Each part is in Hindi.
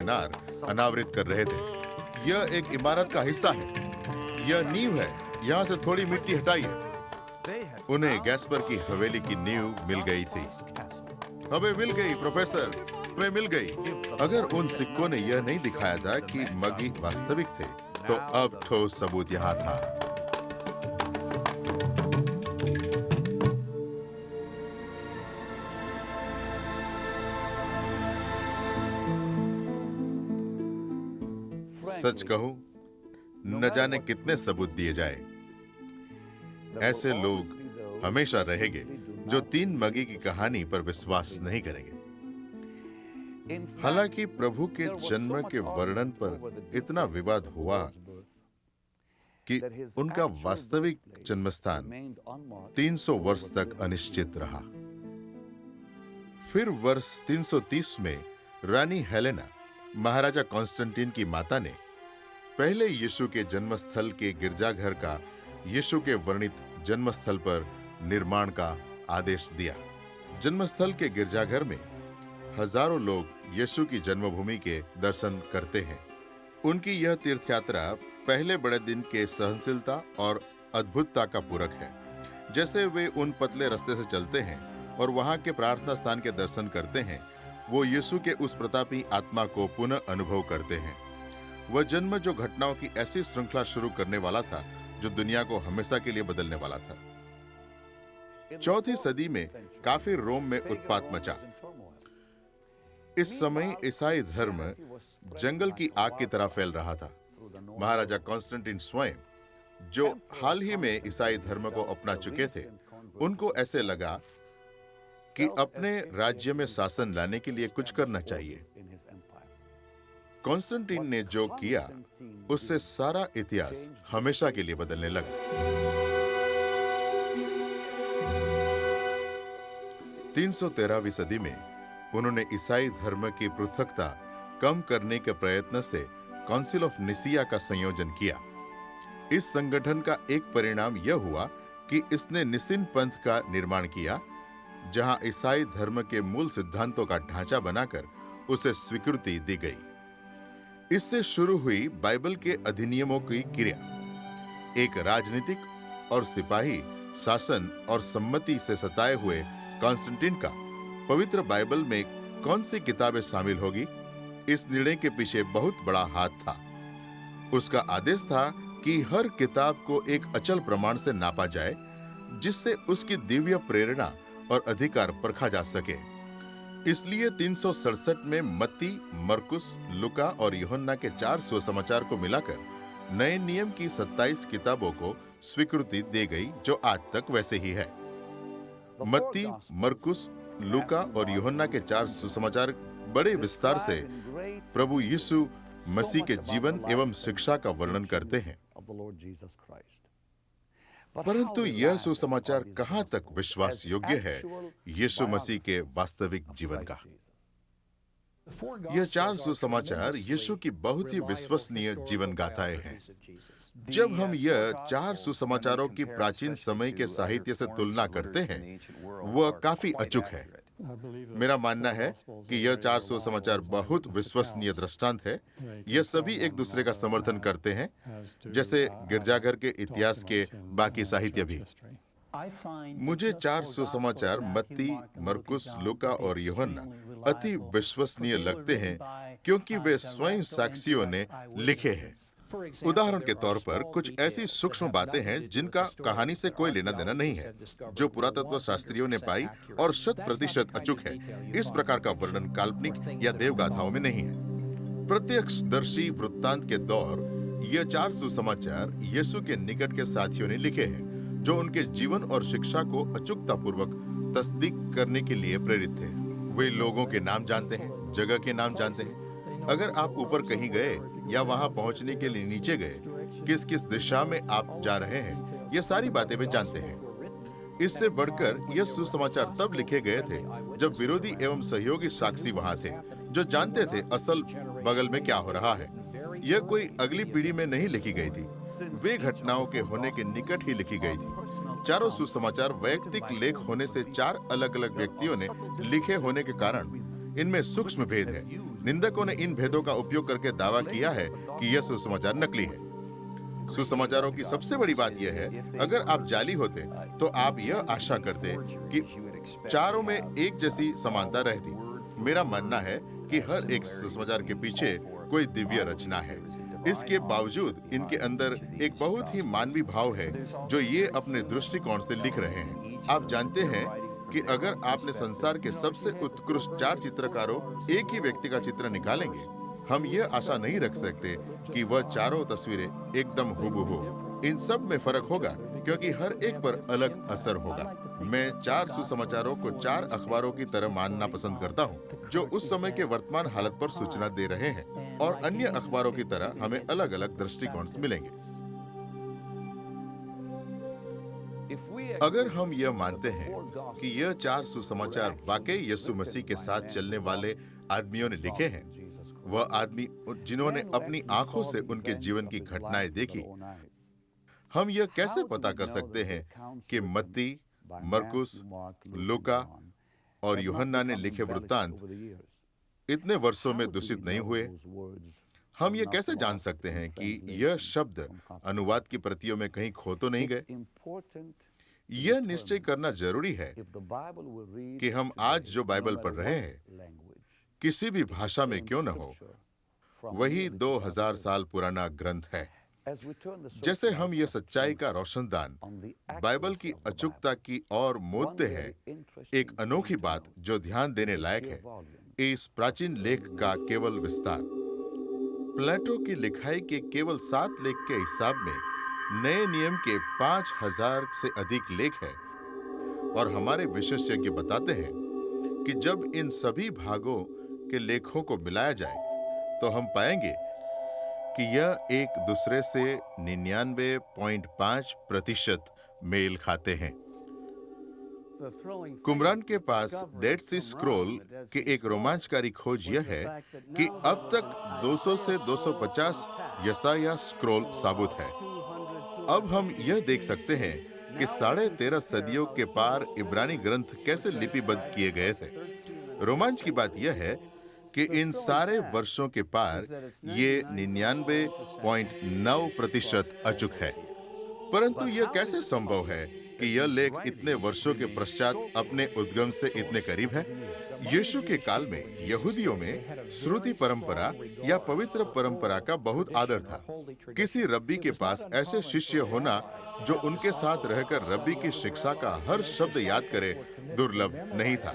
मीनार अनावृत कर रहे थे। यह एक इमारत का हिस्सा है। यह नींव है। यहाँ से थोड़ी मिट्टी हटाइए। उन्हें गैस्पर की हवेली की नींव मिल गई थी। हमें मिल गई प्रोफेसर, हमें मिल गई। अगर उन सिक्कों ने यह नहीं दिखाया था कि मगी वास्तविक थे, तो अब ठोस सबूत यहाँ था। सच कहूं, न जाने कितने सबूत दिए जाए, ऐसे लोग हमेशा रहेंगे जो 3 मगी की कहानी पर विश्वास नहीं करेंगे। हालांकि प्रभु के जन्म के वर्णन पर इतना विवाद हुआ कि उनका वास्तविक जन्मस्थान 300 वर्ष तक अनिश्चित रहा। फिर वर्ष 330 में रानी हेलेना, महाराजा कॉन्स्टेंटाइन की माता ने पहले यीशु के जन्मस्थल के गिरजाघर का यीशु के वर्णित जन्मस्थल पर निर्माण का आदेश दिया। जन्मस्थल के गिरजाघर में हजारों लोग यीशु की जन्मभूमि के दर्शन करते हैं। उनकी यह तीर्थयात्रा पहले बड़े दिन के सहनशीलता और अद्भुतता का पूरक है। जैसे वे उन पतले रास्ते से चलते हैं और वहां के प्रार्थना स्थान के दर्शन करते हैं, वो यीशु के उस प्रतापी आत्मा को पुनः अनुभव करते हैं। वह जन्म जो घटनाओं की ऐसी श्रृंखला शुरू करने वाला था जो दुनिया को हमेशा के लिए बदलने वाला था। 4वीं सदी में काफी रोम में उत्पात मचा। इस समय ईसाई धर्म जंगल की आग की तरह फैल रहा था। महाराजा कॉन्स्टेंटाइन स्वयं, जो हाल ही में ईसाई धर्म को अपना चुके थे, उनको ऐसे लगा कि अपने राज्य में शासन लाने के लिए कुछ करना चाहिए। कॉन्स्टेंटाइन ने जो किया, उससे सारा इतिहास हमेशा के लिए बदलने लगा। 313वीं सदी में उन्होंने ईसाई धर्म की पृथकता कम करने के प्रयत्न से काउंसिल ऑफ निसिया का संयोजन किया। इस संगठन का एक परिणाम यह हुआ कि इसने निसिन पंथ का निर्माण किया, जहां ईसाई धर्म के मूल सिद्धांतों का ढांचा बनाकर उसे स्वीकृति दी गई। इससे शुरू हुई बाइबल के अधिनियमों की क्रिया। एक राजनीतिक और सिपाही शासन और सम्मति से सताए हुए कॉन्स्टेंटाइन का पवित्र बाइबल में कौन सी किताबें शामिल होगी, इस निर्णय के पीछे बहुत बड़ा हाथ था। उसका आदेश था कि हर किताब को एक अचल प्रमाण से नापा जाए, जिससे उसकी दिव्य प्रेरणा और अधिकार परखा जा सके। इसलिए 367 में मत्ती, मरकुस, लुका और यूहन्ना के 4 सुसमाचार को मिलाकर नए नियम की 27 किताबों को स्वीकृति दी गई, जो आज तक वैसे ही है। मत्ती, मरकुस, लुका और यूहन्ना के 4 सुसमाचार बड़े विस्तार से प्रभु यीशु मसीह के जीवन एवं शिक्षा का वर्णन करते हैं। परंतु यह सुसमाचार कहां तक विश्वास योग्य है यीशु मसीह के वास्तविक जीवन का? यह 4 सुसमाचार यीशु की बहुत ही विश्वसनीय जीवन गाथाएं हैं। जब हम यह 4 सुसमाचारों की प्राचीन समय के साहित्य से तुलना करते हैं, वह काफी अचूक है। मेरा मानना है कि यह 4 सुसमाचार बहुत विश्वसनीय दृष्टांत है। यह सभी एक दूसरे का समर्थन करते हैं, जैसे गिरजाघर के इतिहास के बाकी साहित्य भी। मुझे 4 सुसमाचार मत्ती, मरकुस, लुका और यूहन्ना अति विश्वसनीय लगते हैं, क्योंकि वे स्वयं साक्षियों ने लिखे हैं। उदाहरण के तौर पर कुछ ऐसी सूक्ष्म बातें हैं जिनका कहानी से कोई लेना देना नहीं है, जो पुरातत्व शास्त्रियों ने पाई और 100% अचूक है। इस प्रकार का वर्णन काल्पनिक या देवगाथाओं में नहीं है। प्रत्यक्षदर्शी वृत्तांत के दौर ये 4 सुसमाचार यीशु के निकट के साथियों ने लिखे हैं, जो उनके जीवन और शिक्षा को अचूकता पूर्वक तस्दीक करने के लिए प्रेरित थे। वे लोगों के नाम जानते हैं, जगह के नाम जानते हैं। अगर आप ऊपर कहीं गए या वहां पहुंचने के लिए नीचे गए, किस किस दिशा में आप जा रहे हैं, ये सारी बातें वे जानते हैं। इससे बढ़कर यह सुसमाचार तब लिखे गए थे जब विरोधी एवं सहयोगी साक्षी वहां थे, जो जानते थे असल बगल में क्या हो रहा है। यह कोई अगली पीढ़ी में नहीं लिखी गई थी, वे घटनाओं के होने के निकट ही लिखी गई थी। चारों सुसमाचार वैयक्तिक लेख होने से 4 अलग अलग व्यक्तियों ने लिखे होने के कारण इनमें सूक्ष्म भेद है। निंदकों ने इन भेदों का उपयोग करके दावा किया है कि यह सुसमाचार नकली है। सुसमाचारों की सबसे बड़ी बात यह है, अगर आप जाली होते तो आप यह आशा करते कि चारों में एक जैसी समानता रहती। मेरा मानना है कि हर एक सुसमाचार के पीछे कोई दिव्य रचना है। इसके बावजूद इनके अंदर एक बहुत ही मानवीय भाव है जो ये अपने दृष्टिकोण से लिख रहे हैं। आप जानते हैं कि अगर आपने संसार के सबसे उत्कृष्ट 4 चित्रकारों एक ही व्यक्ति का चित्र निकालेंगे, हम यह आशा नहीं रख सकते कि वह चारों तस्वीरें एकदम हूबहू हो। इन सब में फर्क होगा क्योंकि हर एक पर अलग असर होगा। मैं 4 सुसमाचारों को 4 अखबारों की तरह मानना पसंद करता हूँ जो उस समय के वर्तमान हालत पर सूचना दे रहे हैं, और अन्य अखबारों की तरह हमें अलग अलग दृष्टिकोण मिलेंगे। अगर हम यह मानते हैं कि यह 4 सुसमाचार वाकई यीशु मसीह के साथ चलने वाले आदमियों ने लिखे हैं, वह आदमी जिन्होंने अपनी आंखों से उनके जीवन की घटनाएं देखी, हम यह कैसे पता कर सकते हैं कि मत्ती, मरकुस, लूका और यूहन्ना ने लिखे वृत्तांत इतने वर्षों में दूषित नहीं हुए? हम ये कैसे जान सकते हैं कि यह शब्द अनुवाद की प्रतियों में कहीं खो तो नहीं गए? यह निश्चय करना जरूरी है कि हम आज जो बाइबल पढ़ रहे हैं, किसी भी भाषा में क्यों न हो, वही 2000 साल पुराना ग्रंथ है। जैसे हम यह सच्चाई का रोशनदान बाइबल की अचूकता की ओर मोड़ते हैं, एक अनोखी बात जो ध्यान देने लायक है, इस प्राचीन लेख का केवल विस्तार। प्लेटो की लिखाई के केवल 7 लेख के हिसाब में नए नियम के 5000 से अधिक लेख है, और हमारे विशेषज्ञ बताते हैं कि जब इन सभी भागों के लेखों को मिलाया जाए तो हम पाएंगे कि यह एक दूसरे से 99.5% मेल खाते हैं। कुमरान के पास डेड सी स्क्रॉल की एक रोमांचकारी खोज यह है कि अब तक 200 से 250 यशायाह स्क्रॉल साबुत है। अब हम यह देख सकते हैं कि 13.5 सदियों के पार इब्रानी ग्रंथ कैसे लिपिबद्ध किए गए थे। रोमांच की बात यह है कि इन सारे वर्षों के पार ये 99.9% अचूक है। परंतु यह कैसे संभव है कि यह लेख इतने वर्षों के पश्चात अपने उद्गम से इतने करीब है? यीशु के काल में यहूदियों में श्रुति परंपरा या पवित्र परंपरा का बहुत आदर था। किसी रब्बी के पास ऐसे शिष्य होना जो उनके साथ रहकर रब्बी की शिक्षा का हर शब्द याद करे दुर्लभ नहीं था।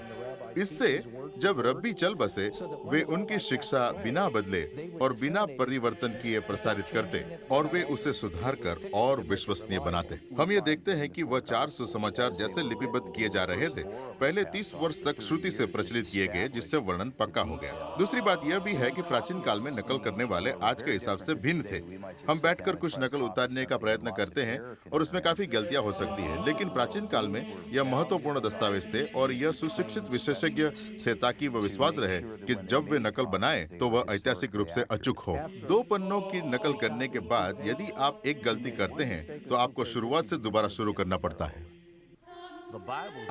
इससे जब रब्बी चल बसे, वे उनकी शिक्षा बिना बदले और बिना परिवर्तन किए प्रसारित करते, और वे उसे सुधार कर और विश्वसनीय बनाते। हम ये देखते हैं कि वह 4 सुसमाचार जैसे लिपिबद्ध किए जा रहे थे, पहले 30 वर्ष तक श्रुति से प्रचलित किए गए, जिससे वर्णन पक्का हो गया। दूसरी बात यह भी है कि प्राचीन काल में नकल करने वाले आज के हिसाब से भिन्न थे। हम बैठकर कुछ नकल उतारने का प्रयत्न करते हैं और उसमें काफी गलतियां हो सकती है, लेकिन प्राचीन काल में यह महत्वपूर्ण दस्तावेज थे और यह सुशिक्षित विशेषज्ञ थे ताकि वह विश्वास रहे कि जब वे नकल बनाए तो वह ऐतिहासिक रूप से अचूक हो। 2 पन्नों की नकल करने के बाद यदि आप एक गलती करते हैं तो आपको शुरुआत से दोबारा शुरू करना पड़ता है।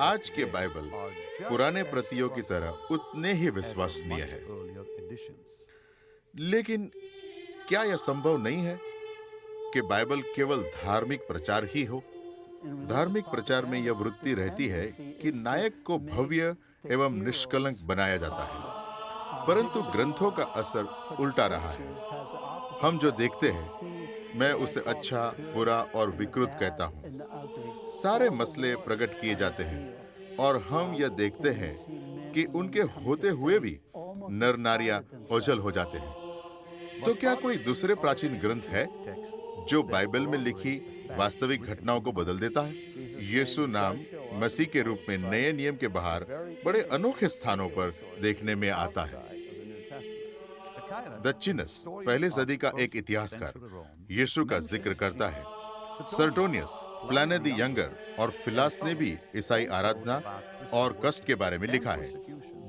आज के बाइबल पुराने प्रतियों की तरह उतने ही विश्वसनीय है, लेकिन क्या यह संभव नहीं है कि बाइबल केवल धार्मिक प्रचार ही हो? धार्मिक प्रचार में यह वृत्ति रहती है कि नायक को भव्य एवं निष्कलंक बनाया जाता है, परंतु ग्रंथों का असर उल्टा रहा है। हम जो देखते हैं, मैं उसे अच्छा, बुरा और विकृत कहता हूं। सारे मसले प्रकट किए जाते हैं और हम यह देखते हैं कि उनके होते हुए भी नर नारियां ओझल हो जाते हैं। तो क्या कोई दूसरे प्राचीन ग्रंथ है जो बाइबल में लिखी वास्तविक घटनाओं को बदल देता है? यीशु नाम मसीह के रूप में नए नियम के बाहर बड़े अनोखे स्थानों पर देखने में आता है। दच्चिनस, पहले सदी का एक इतिहासकार, यीशु का जिक्र करता है। सर्टोनियस, प्लाने द यंगर और फिलास ने भी ईसाई आराधना और कष्ट के बारे में लिखा है,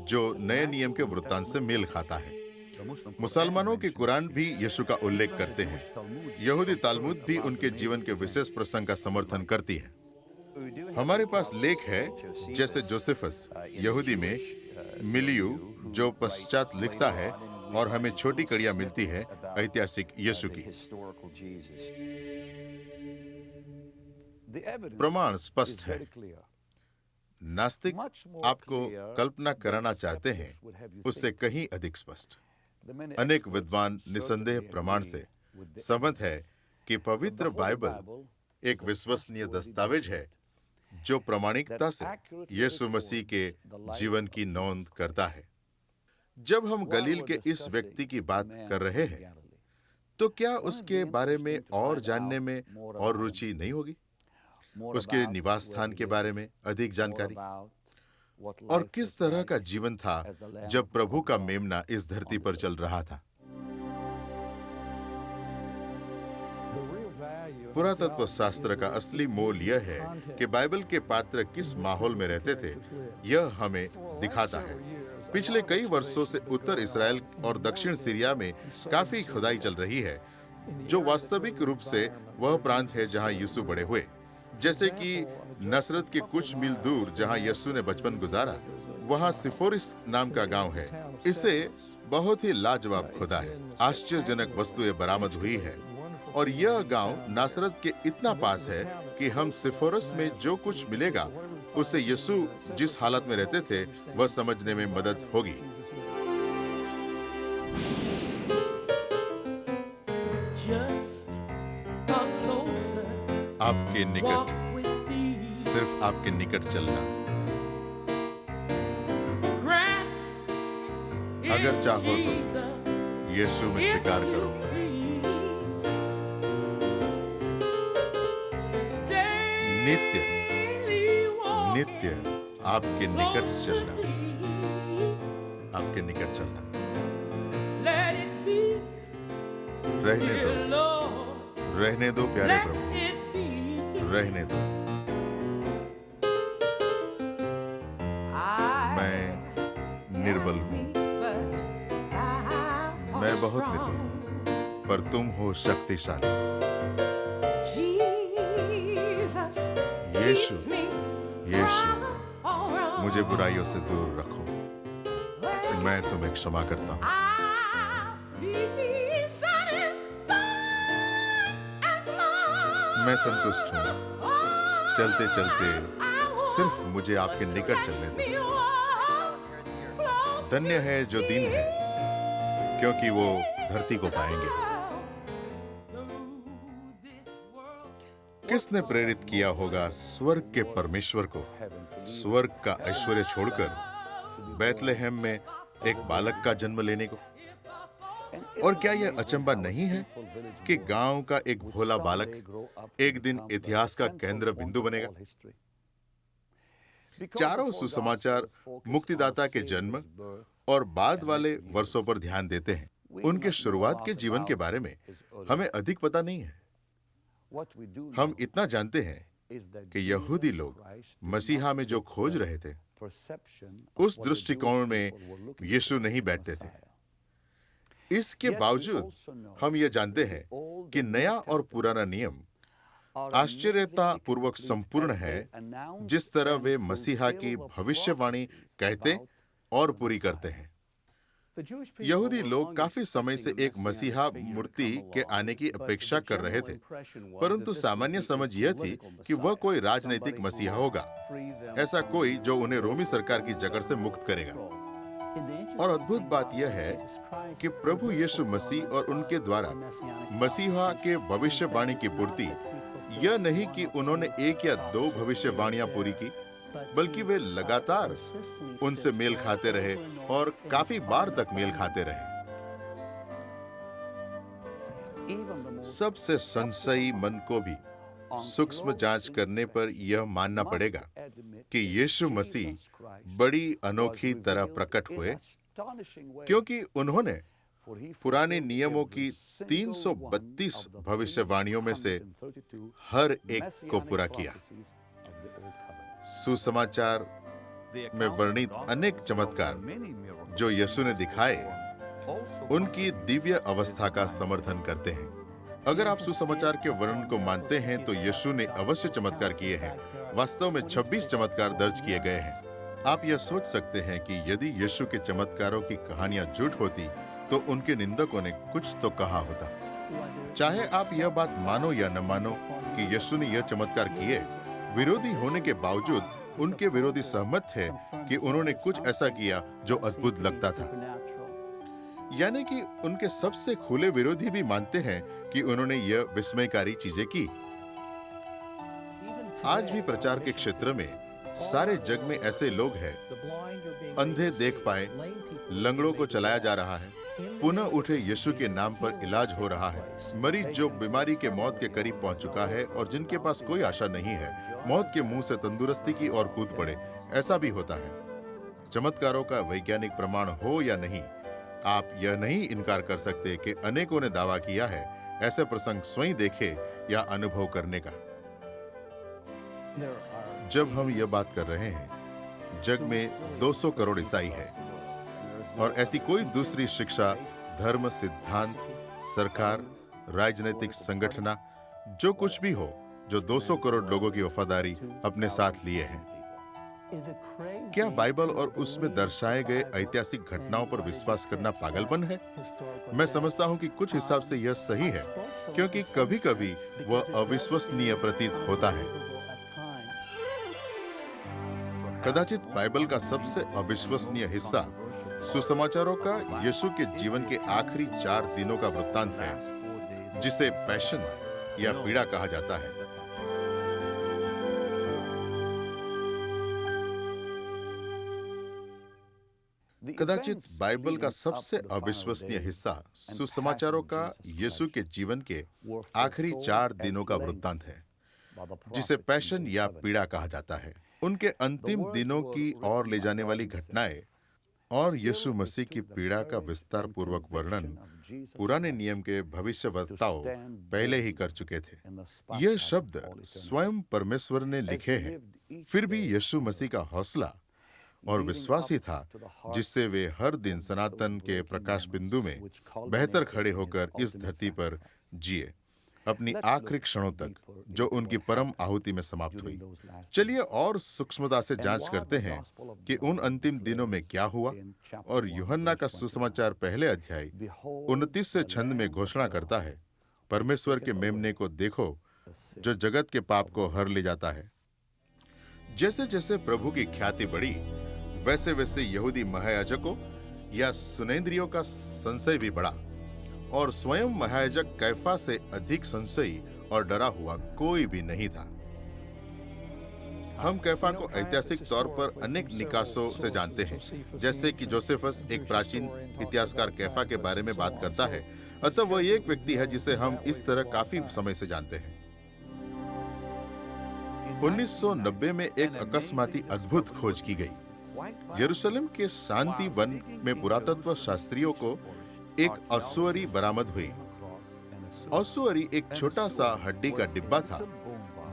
जो नए नियम के वृत्तांत से मेल खाता है। मुसलमानों के कुरान भी यीशु का उल्लेख करते हैं। यहूदी तालमुद भी उनके जीवन के विशेष प्रसंग का समर्थन करती है। हमारे पास लेख है जैसे जोसेफस यहूदी में, मिलियू जो पश्चात लिखता है और हमें छोटी कड़ियां मिलती है ऐतिहासिक यीशु की। प्रमाण स्पष्ट है। नास्तिक आपको कल्पना कराना चाहते हैं उससे कहीं अधिक स्पष्ट। अनेक विद्वान निसंदेह प्रमाण से सहमत है कि पवित्र बाइबल एक विश्वसनीय दस्तावेज है जो प्रामाणिकता से यीशु मसीह के जीवन की नोंद करता है। जब हम गलील के इस व्यक्ति की बात कर रहे हैं तो क्या उसके बारे में और जानने में और रुचि नहीं होगी? उसके निवास स्थान के बारे में अधिक जानकारी और किस तरह का जीवन था जब प्रभु का मेमना इस धरती पर चल रहा था। पुरातत्व शास्त्र का असली मोल यह है कि बाइबल के पात्र किस माहौल में रहते थे, यह हमें दिखाता है। पिछले कई वर्षों से उत्तर इस्राएल और दक्षिण सीरिया में काफी खुदाई चल रही है, जो वास्तविक रूप से वह प्रांत है जहां यीशु बड़े हुए। जैसे कि नसरत के कुछ मील दूर जहां यीशु ने बचपन गुजारा, वहां सिफोरिस नाम का गांव है। इसे बहुत ही लाजवाब खुदा है। आश्चर्यजनक वस्तुएं बरामद हुई है और यह गांव नासरत के इतना पास है कि हम सिफोरस में जो कुछ मिलेगा उससे यीशु जिस हालत में रहते थे वह समझने में मदद होगी। आपके निकट, सिर्फ आपके निकट चलना। अगर चाहो तो यीशु में स्वीकार करो। नित्य नित्य आपके निकट चलना, आपके निकट चलना। रहने दो प्यारे प्रभु, रहने दो। मैं निर्बल हूँ, मैं बहुत निर्बल हूँ, पर तुम हो शक्तिशाली। यीशु, यीशु, मुझे बुराइयों से दूर रखो। मैं तुम्हें क्षमा करता हूँ। मैं संतुष्ट हूँ। चलते चलते सिर्फ मुझे आपके निकट चलने दो। धन्य है जो दीन है, क्योंकि वो धरती को पाएंगे। किसने प्रेरित किया होगा स्वर्ग के परमेश्वर को स्वर्ग का ऐश्वर्य छोड़कर बैतलहम में एक बालक का जन्म लेने को? और क्या यह अचंबा नहीं है कि गांव का एक भोला बालक एक दिन इतिहास का केंद्र बिंदु बनेगा? चारों सुसमाचार मुक्तिदाता के जन्म और बाद वाले वर्षों पर ध्यान देते हैं। उनके शुरुआत के जीवन के बारे में हमें अधिक पता नहीं है। हम इतना जानते हैं कि यहूदी लोग मसीहा में जो खोज रहे थे, उस दृष्टिकोण में यीशु नहीं बैठते थे। इसके बावजूद हम ये जानते हैं कि नया और पुराना नियम आश्चर्यता पूर्वक संपूर्ण है, जिस तरह वे मसीहा की भविष्यवाणी कहते और पूरी करते हैं। यहूदी लोग काफी समय से एक मसीहा मूर्ति के आने की अपेक्षा कर रहे थे, परंतु सामान्य समझ यह थी कि वह कोई राजनीतिक मसीहा होगा, ऐसा कोई जो उन्हें रोमी सरकार की जकड़ से मुक्त करेगा। और अद्भुत बात यह है कि प्रभु यीशु मसीह और उनके द्वारा मसीहा के भविष्यवाणी की पूर्ति यह नहीं कि उन्होंने एक या दो भविष्यवाणियां पूरी की, बल्कि वे लगातार उनसे मेल खाते रहे और काफी बार तक मेल खाते रहे। सबसे संशयी मन को भी सूक्ष्म जांच करने पर यह मानना पड़ेगा कि यीशु मसीह बड़ी अनोखी तरह प्रकट हुए, क्योंकि उन्होंने पुराने नियमों की 332 भविष्यवाणियों में से हर एक को पूरा किया। सुसमाचार में वर्णित अनेक चमत्कार जो यीशु ने दिखाए, उनकी दिव्य अवस्था का समर्थन करते हैं। अगर आप सुसमाचार के वर्णन को मानते हैं तो यीशु ने अवश्य चमत्कार किए हैं। वास्तव में 26 चमत्कार दर्ज किए गए हैं। आप यह सोच सकते हैं कि यदि यीशु के चमत्कारों की कहानियां झूठ होती तो उनके निंदकों ने कुछ तो कहा होता। चाहे आप यह बात मानो या न मानो कि यीशु ने यह चमत्कार किए, विरोधी होने के बावजूद उनके विरोधी सहमत थे कि उन्होंने कुछ ऐसा किया जो अद्भुत लगता था। यानी कि उनके सबसे खुले विरोधी भी मानते हैं कि उन्होंने यह विस्मयकारी चीजें की। आज भी प्रचार के क्षेत्र में सारे जग में ऐसे लोग हैं, अंधे देख पाए, लंगड़ों को चलाया जा रहा है, पुनः उठे यीशु के नाम पर इलाज हो रहा है, मरीज जो बीमारी के मौत के करीब पहुंच चुका है और जिनके पास कोई आशा नहीं है, मौत के मुंह से तंदुरुस्ती की ओर कूद पड़े, ऐसा भी होता है। चमत्कारों का वैज्ञानिक प्रमाण हो या नहीं, आप यह नहीं इनकार कर सकते कि अनेकों ने दावा किया है ऐसे प्रसंग स्वयं देखे या अनुभव करने का। जब हम यह बात कर रहे हैं, जग में 200 करोड़ ईसाई है और ऐसी कोई दूसरी शिक्षा, धर्म, सिद्धांत, सरकार, राजनीतिक संगठन, जो कुछ भी हो, जो 200 करोड़ लोगों की वफादारी अपने साथ लिए हैं। क्या बाइबल और उसमें दर्शाए गए ऐतिहासिक घटनाओं पर विश्वास करना पागलपन है? मैं समझता हूं कि कुछ हिसाब से यह सही है, क्योंकि कभी-कभी वह अविश्वसनीय प्रतीत होता है। कदाचित बाइबल का सबसे अविश्वसनीय हिस्सा सुसमाचारों का यीशु के जीवन के आखिरी 4 दिनों का वृत्तांत है, जिसे पैशन या पीड़ा कहा जाता है। कदाचित बाइबल का सबसे अविश्वसनीय हिस्सा सुसमाचारों का यीशु के जीवन के आखिरी 4 दिनों का वृत्तांत है, जिसे पैशन या पीड़ा कहा जाता है। उनके अंतिम दिनों की ओर ले जाने वाली घटनाएं और यीशु मसीह की पीड़ा का विस्तार पूर्वक वर्णन पुराने नियम के भविष्यवक्ताओं पहले ही कर चुके थे। यह शब्द स्वयं परमेश्वर ने लिखे हैं। फिर भी यीशु मसीह का हौसला और विश्वास ही था जिससे वे हर दिन सनातन के प्रकाश बिंदु में बेहतर खड़े होकर इस धरती पर जिए, अपनी आखिरी क्षणों तक, जो उनकी परम आहुति में समाप्त हुई। चलिए और सूक्ष्मता से जांच करते हैं कि उन अंतिम दिनों में क्या हुआ। और यूहन्ना का सुसमाचार पहले अध्याय 29 से छंद में घोषणा करता है, परमेश्वर के मेमने को देखो जो जगत के पाप को हर ले जाता है। जैसे जैसे प्रभु की ख्याति बढ़ी, वैसे वैसे यहूदी महायाजकों या सुनेंद्रियों का संशय भी बढ़ा, और स्वयं महायाजक कैफा से अधिक संशयी और डरा हुआ कोई भी नहीं था। हम कैफा को ऐतिहासिक तौर पर अनेक निकासों से जानते हैं, जैसे कि जोसेफस एक प्राचीन इतिहासकार कैफा के बारे में बात करता है, अतः वह एक व्यक्ति है जिसे हम इस तरह काफी समय से जानते हैं। 1990 में एक अकस्माती अद्भुत खोज की गई। यरूशलेम के शांति वन में पुरातत्व शास्त्रियों को एक ऑस्सुअरी बरामद हुई। ऑस्सुअरी एक छोटा सा हड्डी का डिब्बा था,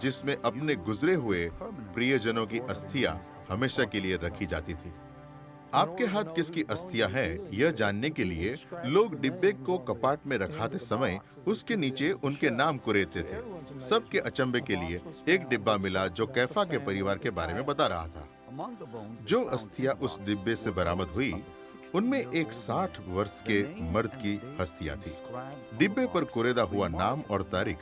जिसमें अपने गुजरे हुए प्रियजनों की अस्थियां हमेशा के लिए रखी जाती थी। आपके हाथ किसकी अस्थियां हैं, यह जानने के लिए लोग डिब्बे को कपाट में रखाते समय उसके नीचे उनके नाम कुरेदते थे। सबके अचंभे के लिए एक डिब्बा मिला जो कैफा के परिवार के बारे में बता रहा था। जो अस्थियां उस डिब्बे से बरामद हुई, उनमें एक 60 वर्ष के मर्द की हस्तियां थी। डिब्बे पर कुरेदा हुआ नाम और तारीख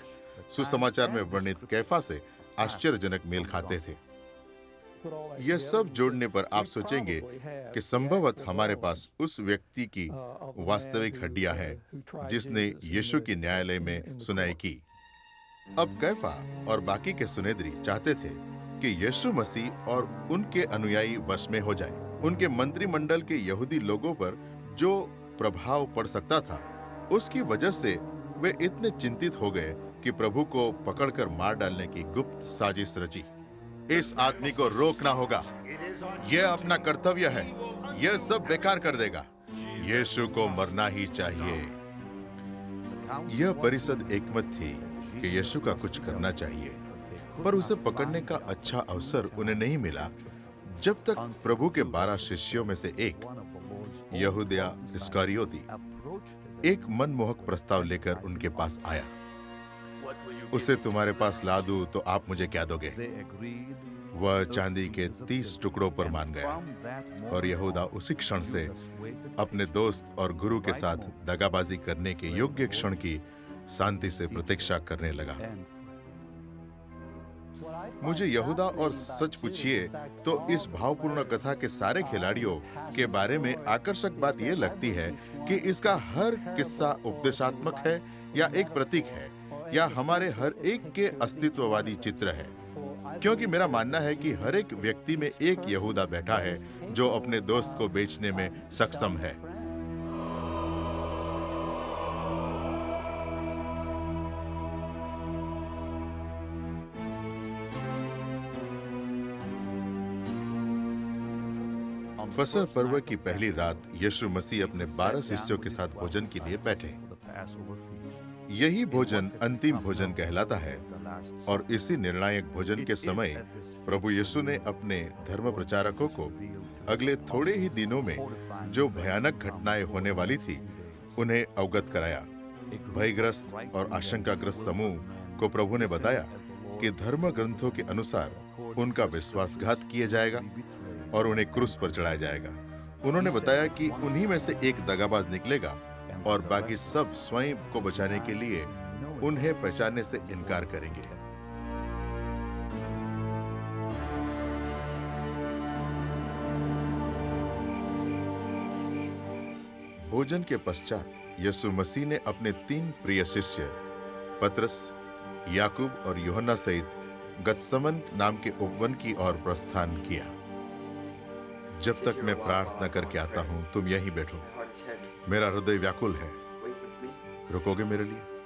सुसमाचार में वर्णित कैफा से आश्चर्यजनक मेल खाते थे। यह सब जोड़ने पर आप सोचेंगे कि संभवतः हमारे पास उस व्यक्ति की वास्तविक हड्डियां हैं जिसने यीशु की न्यायालय में सुनाई की। अब कैफा और बाकी के सुनेद्री चाहते थे कि यीशु मसीह और उनके अनुयायी वश में हो जाए। उनके मंत्रिमंडल के यहूदी लोगों पर जो प्रभाव पड़ सकता था, उसकी वजह से वे इतने चिंतित हो गए कि प्रभु को पकड़कर मार डालने की गुप्त साजिश रची। इस आदमी को रोकना होगा, यह अपना कर्तव्य है, यह सब बेकार कर देगा, यीशु को मरना ही चाहिए। यह परिषद एकमत थी कि यीशु का कुछ करना चाहिए, पर उसे पकड़ने का अच्छा अवसर उन्हें नहीं मिला जब तक प्रभु के 12 शिष्यों में से एक यहूदा इस्करियोती एक मनमोहक प्रस्ताव लेकर उनके पास आया। उसे तुम्हारे पास ला दूं तो आप मुझे क्या दोगे? वह चांदी के 30 टुकड़ों पर मान गया और यहूदा उसी क्षण से अपने दोस्त और गुरु के साथ दगाबाजी करने के योग्य क्षण की शांति से प्रतीक्षा करने लगा। मुझे यहूदा और सच पूछिए तो इस भावपूर्ण कथा के सारे खिलाड़ियों के बारे में आकर्षक बात यह लगती है कि इसका हर किस्सा उपदेशात्मक है या एक प्रतीक है या हमारे हर एक के अस्तित्ववादी चित्र है, क्योंकि मेरा मानना है कि हर एक व्यक्ति में एक यहूदा बैठा है जो अपने दोस्त को बेचने में सक्षम है। फसह पर्व की पहली रात यीशु मसीह अपने 12 शिष्यों के साथ भोजन के लिए बैठे। यही भोजन अंतिम भोजन कहलाता है और इसी निर्णायक भोजन के समय प्रभु यीशु ने अपने धर्म प्रचारकों को अगले थोड़े ही दिनों में जो भयानक घटनाएं होने वाली थी उन्हें अवगत कराया। भयग्रस्त और आशंकाग्रस्त समूह को प्रभु ने बताया कि धर्म ग्रंथों के अनुसार उनका विश्वासघात किया जाएगा और उन्हें क्रूस पर चढ़ाया जाएगा। उन्होंने बताया कि उन्हीं में से एक दगाबाज निकलेगा और बाकी सब स्वयं को बचाने के लिए उन्हें पहचानने से इनकार करेंगे। भोजन के पश्चात यीशु मसीह ने अपने 3 प्रिय शिष्य पतरस, याकूब और यूहन्ना सहित गतसमन नाम के उपवन की ओर प्रस्थान किया। जब तक मैं प्रार्थना करके आता हूं, तुम यहीं बैठो। मेरा हृदय व्याकुल है। रुकोगे मेरे लिए?